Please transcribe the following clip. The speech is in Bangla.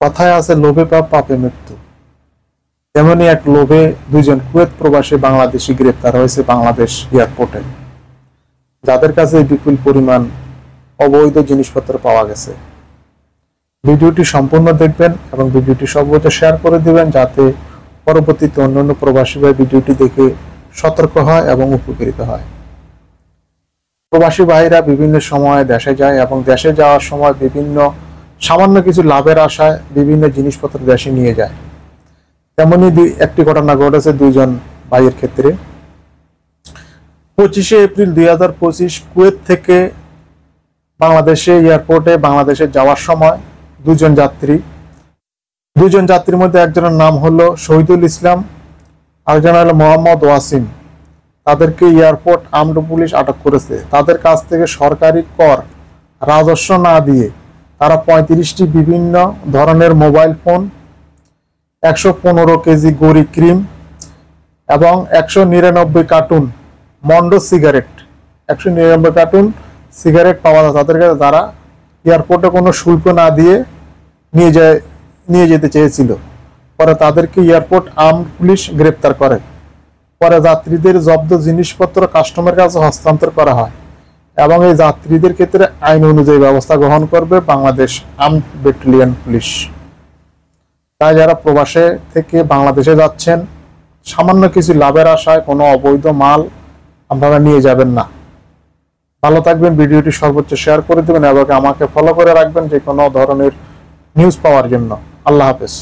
কথায় আছে লোভে পাপ পাপে মৃত্যু। তেমনি এক লোভে দুইজন কুয়েত প্রবাসী বাংলাদেশি গ্রেপ্তার হয়েছে বাংলাদেশ এয়ারপোর্টে, যাদের কাছে বিপুল পরিমাণ অবৈধ জিনিসপত্র পাওয়া গেছে। ভিডিওটি সম্পূর্ণ দেখবেন এবং ভিডিওটি সর্বোচ্চ শেয়ার করে দিবেন, যাতে পরবর্তীতে অন্যান্য প্রবাসী ভাই ভিডিওটি দেখে সতর্ক হয় এবং উপকৃত হয়। প্রবাসী ভাইরা বিভিন্ন সময়ে দেশে যায় এবং দেশে যাওয়ার সময় বিভিন্ন সামান্য কিছু লাভের আশায় বিভিন্ন জিনিসপত্র দেশে নিয়ে যায়। তেমনি একটি ঘটনা ঘটেছে দুইজন ভাইয়ের ক্ষেত্রে। 25শে এপ্রিল 2025 কুয়েত থেকে বাংলাদেশে এয়ারপোর্টে বাংলাদেশে যাওয়ার সময় দুজন যাত্রীর মধ্যে একজনের নাম হলো শহীদুল ইসলাম, আরেকজন হলো মোহাম্মদ ওয়াসিম। তাদেরকে এয়ারপোর্ট আর্মড পুলিশ আটক করেছে। তাদের কাছ থেকে সরকারি কর রাজস্ব না দিয়ে তারা 35টি বিভিন্ন ধরনের মোবাইল ফোন, 115 কেজি গড়ি ক্রিম এবং 199 কার্টুন মন্ডো সিগারেট, 199 কার্টুন সিগারেট পাওয়া যায় তাদের কাছে, তারা এয়ারপোর্টে কোনো শুল্ক না দিয়ে নিয়ে যেতে চেয়েছিল। পরে তাদেরকে এয়ারপোর্ট আর্মড পুলিশ গ্রেপ্তার করে। পরে যাত্রীদের জব্দ জিনিসপত্র কাস্টমের কাছে হস্তান্তর করা হয় এবং এই যাত্রীদের ক্ষেত্রে আইন অনুযায়ী ব্যবস্থা গ্রহণ করবে বাংলাদেশ আর্মড ব্যাটালিয়ন পুলিশ। তাই যারা প্রবাসে থেকে বাংলাদেশে যাচ্ছেন, সামান্য কিছু লাভের আশায় কোনো অবৈধ মাল আপনারা নিয়ে যাবেন না। ভালো থাকবেন, ভিডিওটি সর্বোচ্চ শেয়ার করে দেবেন এবং আমাকে ফলো করে রাখবেন যে কোনো ধরনের নিউজ পাওয়ার জন্য। আল্লাহ হাফেজ।